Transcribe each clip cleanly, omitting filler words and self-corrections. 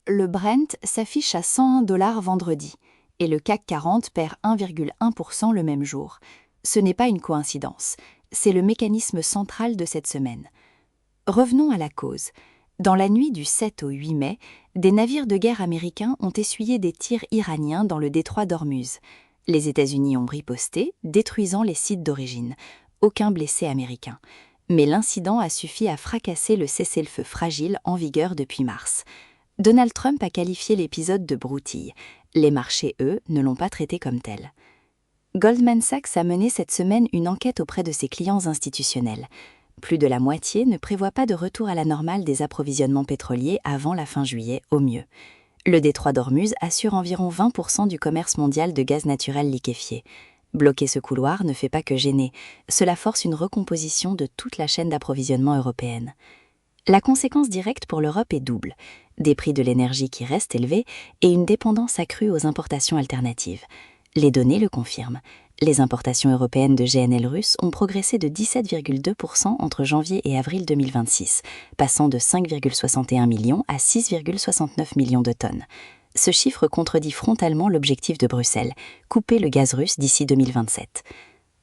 le Brent s'affiche à 101 $ vendredi et le CAC 40 perd 1,1% le même jour. Ce n'est pas une coïncidence, c'est le mécanisme central de cette semaine. Revenons à la cause. Dans la nuit du 7 au 8 mai, des navires de guerre américains ont essuyé des tirs iraniens dans le détroit d'Ormuz. Les États-Unis ont riposté, détruisant les sites d'origine. Aucun blessé américain. Mais l'incident a suffi à fracasser le cessez-le-feu fragile en vigueur depuis mars. Donald Trump a qualifié l'épisode de broutille. Les marchés, eux, ne l'ont pas traité comme tel. Goldman Sachs a mené cette semaine une enquête auprès de ses clients institutionnels. Plus de la moitié ne prévoit pas de retour à la normale des approvisionnements pétroliers avant la fin juillet, au mieux. Le détroit d'Ormuz assure environ 20% du commerce mondial de gaz naturel liquéfié. Bloquer ce couloir ne fait pas que gêner, cela force une recomposition de toute la chaîne d'approvisionnement européenne. La conséquence directe pour l'Europe est double, des prix de l'énergie qui restent élevés et une dépendance accrue aux importations alternatives. Les données le confirment. Les importations européennes de GNL russe ont progressé de 17,2% entre janvier et avril 2026, passant de 5,61 millions à 6,69 millions de tonnes. Ce chiffre contredit frontalement l'objectif de Bruxelles, couper le gaz russe d'ici 2027.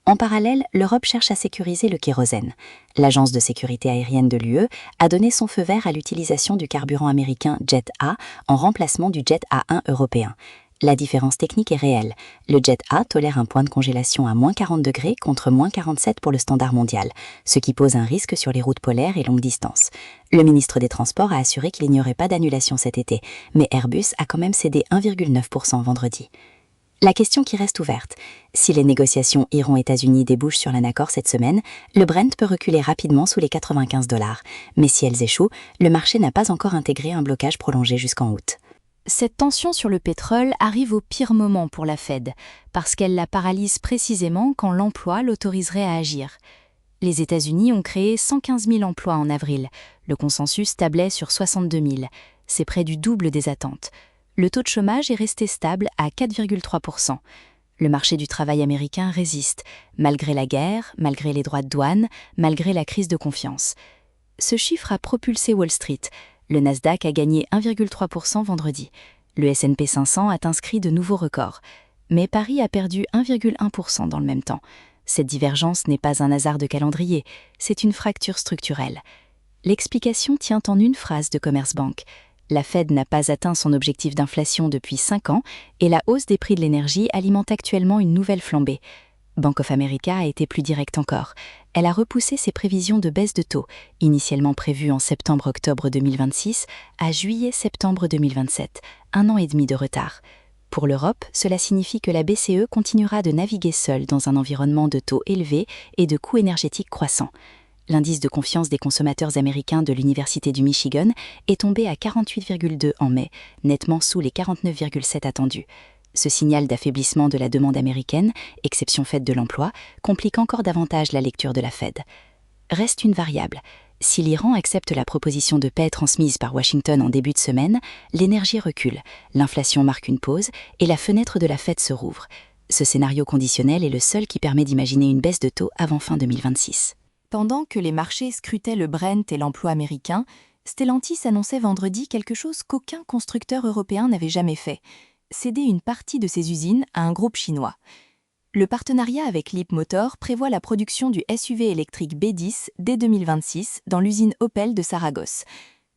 En parallèle, l'Europe cherche à sécuriser le kérosène. L'Agence de sécurité aérienne de l'UE a donné son feu vert à l'utilisation du carburant américain Jet A en remplacement du Jet A1 européen. La différence technique est réelle. Le Jet A tolère un point de congélation à moins 40 degrés contre moins 47 pour le standard mondial, ce qui pose un risque sur les routes polaires et longues distances. Le ministre des Transports a assuré qu'il n'y aurait pas d'annulation cet été, mais Airbus a quand même cédé 1,9% vendredi. La question qui reste ouverte, si les négociations Iran-États-Unis débouchent sur un accord cette semaine, le Brent peut reculer rapidement sous les 95 $. Mais si elles échouent, le marché n'a pas encore intégré un blocage prolongé jusqu'en août. Cette tension sur le pétrole arrive au pire moment pour la Fed, parce qu'elle la paralyse précisément quand l'emploi l'autoriserait à agir. Les États-Unis ont créé 115 000 emplois en avril. Le consensus tablait sur 62 000. C'est près du double des attentes. Le taux de chômage est resté stable à 4,3%. Le marché du travail américain résiste, malgré la guerre, malgré les droits de douane, malgré la crise de confiance. Ce chiffre a propulsé Wall Street. Le Nasdaq a gagné 1,3% vendredi. Le S&P 500 a inscrit de nouveaux records. Mais Paris a perdu 1,1% dans le même temps. Cette divergence n'est pas un hasard de calendrier, c'est une fracture structurelle. L'explication tient en une phrase de Commerzbank. La Fed n'a pas atteint son objectif d'inflation depuis 5 ans et la hausse des prix de l'énergie alimente actuellement une nouvelle flambée. Bank of America a été plus directe encore. Elle a repoussé ses prévisions de baisse de taux, initialement prévues en septembre-octobre 2026, à juillet-septembre 2027, 1 an et demi de retard. Pour l'Europe, cela signifie que la BCE continuera de naviguer seule dans un environnement de taux élevés et de coûts énergétiques croissants. L'indice de confiance des consommateurs américains de l'Université du Michigan est tombé à 48,2 en mai, nettement sous les 49,7 attendus. Ce signal d'affaiblissement de la demande américaine, exception faite de l'emploi, complique encore davantage la lecture de la Fed. Reste une variable. Si l'Iran accepte la proposition de paix transmise par Washington en début de semaine, l'énergie recule, l'inflation marque une pause et la fenêtre de la Fed se rouvre. Ce scénario conditionnel est le seul qui permet d'imaginer une baisse de taux avant fin 2026. Pendant que les marchés scrutaient le Brent et l'emploi américain, Stellantis annonçait vendredi quelque chose qu'aucun constructeur européen n'avait jamais fait: céder une partie de ses usines à un groupe chinois. Le partenariat avec Leapmotor prévoit la production du SUV électrique B10 dès 2026 dans l'usine Opel de Saragosse.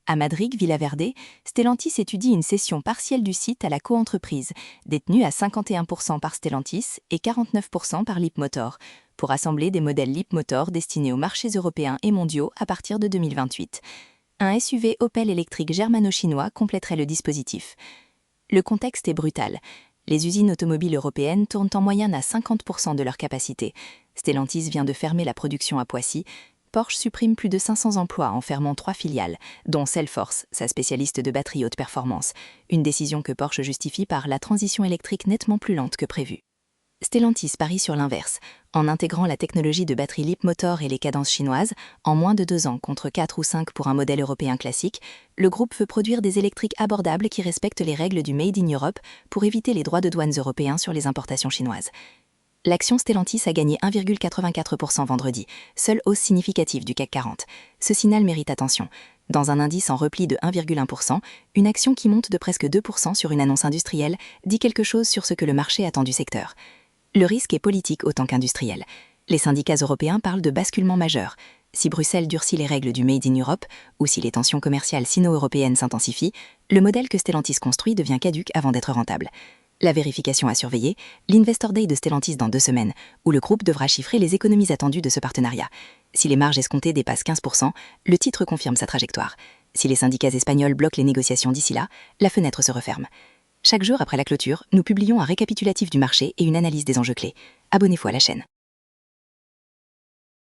À Madrid, Villaverde, Stellantis étudie une cession partielle du site à la coentreprise, détenue à 51% par Stellantis et 49% par Leapmotor, pour assembler des modèles Leapmotor destinés aux marchés européens et mondiaux à partir de 2028. Un SUV Opel électrique germano-chinois compléterait le dispositif. Le contexte est brutal. Les usines automobiles européennes tournent en moyenne à 50% de leur capacité. Stellantis vient de fermer la production à Poissy. Porsche supprime plus de 500 emplois en fermant 3 filiales, dont Cellforce, sa spécialiste de batterie haute performance. Une décision que Porsche justifie par la transition électrique nettement plus lente que prévu. Stellantis parie sur l'inverse. En intégrant la technologie de batterie Leapmotor et les cadences chinoises, en moins de 2 ans contre 4 ou 5 pour un modèle européen classique, le groupe veut produire des électriques abordables qui respectent les règles du Made in Europe pour éviter les droits de douane européens sur les importations chinoises. L'action Stellantis a gagné 1,84% vendredi, seule hausse significative du CAC 40. Ce signal mérite attention. Dans un indice en repli de 1,1%, une action qui monte de presque 2% sur une annonce industrielle dit quelque chose sur ce que le marché attend du secteur. Le risque est politique autant qu'industriel. Les syndicats européens parlent de basculement majeur. Si Bruxelles durcit les règles du Made in Europe, ou si les tensions commerciales sino-européennes s'intensifient, le modèle que Stellantis construit devient caduc avant d'être rentable. La vérification à surveiller, l'Investor Day de Stellantis dans 2 semaines, où le groupe devra chiffrer les économies attendues de ce partenariat. Si les marges escomptées dépassent 15%, le titre confirme sa trajectoire. Si les syndicats espagnols bloquent les négociations d'ici là, la fenêtre se referme. Chaque jour après la clôture, nous publions un récapitulatif du marché et une analyse des enjeux clés. Abonnez-vous à la chaîne.